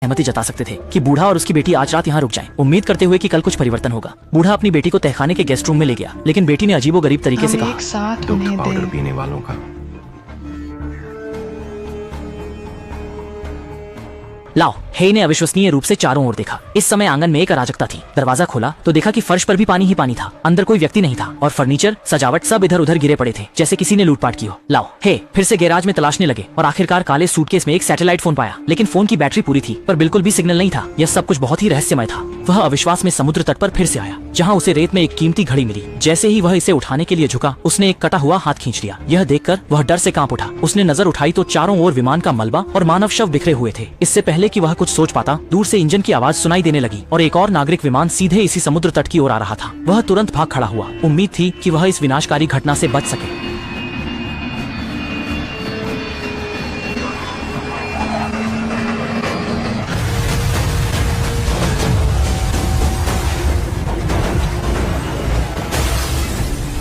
सहमति जता सकते थे कि बूढ़ा और उसकी बेटी आज रात यहाँ रुक जाएं, उम्मीद करते हुए कि कल कुछ परिवर्तन होगा। बूढ़ा अपनी बेटी को तहखाने के गेस्ट रूम में ले गया, लेकिन बेटी ने अजीबोगरीब तरीके से कहा, पाउडर पीने वालों का। लाओ। हे ने अविश्वसनीय रूप से चारों ओर देखा। इस समय आंगन में एक अराजकता थी। दरवाजा खोला तो देखा कि फर्श पर भी पानी ही पानी था। अंदर कोई व्यक्ति नहीं था और फर्नीचर, सजावट सब इधर उधर गिरे पड़े थे, जैसे किसी ने लूटपाट की हो। लाओ। हे फिर से गैराज में तलाशने लगे और आखिरकार काले सूटकेस में एक सैटेलाइट फोन पाया, लेकिन फोन की बैटरी पूरी थी पर बिल्कुल भी सिग्नल नहीं था। यह सब कुछ बहुत ही रहस्यमय था। वह अविश्वास में समुद्र तट पर फिर से आया, जहाँ उसे रेत में एक कीमती घड़ी मिली। जैसे ही वह इसे उठाने के लिए झुका, उसने एक कटा हुआ हाथ खींच लिया। यह देखकर वह डर से कांप उठा। उसने नजर उठाई तो चारों ओर विमान का मलबा और मानव शव बिखरे हुए थे। इससे पहले कि वह कुछ सोच पाता, दूर से इंजन की आवाज सुनाई देने लगी और एक और नागरिक विमान सीधे इसी समुद्र तट की ओर आ रहा था। वह तुरंत भाग खड़ा हुआ। उम्मीद थी कि वह इस विनाशकारी घटना से बच सके।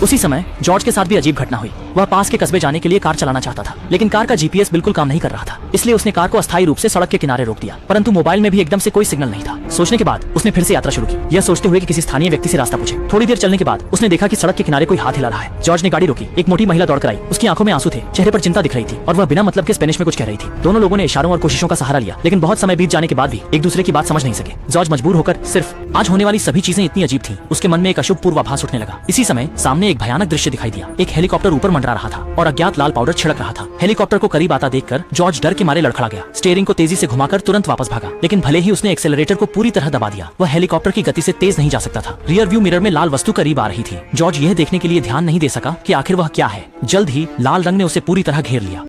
उसी समय जॉर्ज के साथ भी अजीब घटना हुई। वह पास के कस्बे जाने के लिए कार चलाना चाहता था, लेकिन कार का जीपीएस बिल्कुल काम नहीं कर रहा था। इसलिए उसने कार को अस्थायी रूप से सड़क के किनारे रोक दिया, परंतु मोबाइल में भी एकदम से कोई सिग्नल नहीं था। सोचने के बाद उसने फिर से यात्रा शुरू की, यह सोचते हुए कि किसी स्थानीय व्यक्ति से रास्ता पूछे। थोड़ी देर चलने के बाद उसने देखा कि सड़क के किनारे कोई हाथ हिला रहा है। जॉर्ज ने गाड़ी रोकी। एक मोटी महिला दौड़कर आई। उसकी आंखों में आंसू थे, चेहरे पर चिंता दिख रही थी और वह बिना मतलब के स्पेनिश में कुछ कह रही थी। दोनों लोगों ने इशारों और कोशिशों का सहारा लिया, लेकिन बहुत समय बीत जाने के बाद भी एक दूसरे की बात समझ नहीं सके। जॉर्ज मजबूर होकर सिर्फ आज होने वाली सभी चीजें इतनी अजीब थीं, उसके मन में एक अशुभ पूर्वाभास उठने लगा। इसी समय सामने एक भयानक दृश्य दिखाई दिया। एक हेलीकॉप्टर ऊपर मंडरा रहा था और अज्ञात लाल पाउडर छिड़क रहा था। हेलीकॉप्टर को करीब आता देखकर जॉर्ज डर के मारे लड़खड़ा गया। स्टीयरिंग को तेजी से घुमाकर तुरंत वापस भागा, लेकिन भले ही उसने एक्सेलरेटर को पूरी तरह दबा दिया, वह हेलीकॉप्टर की गति से तेज नहीं जा सकता था। रियर व्यू मिरर में लाल वस्तु करीब आ रही थी। जॉर्ज यह देखने के लिए ध्यान नहीं दे सका कि आखिर वह क्या है। जल्द ही लाल रंग ने उसे पूरी तरह घेर लिया।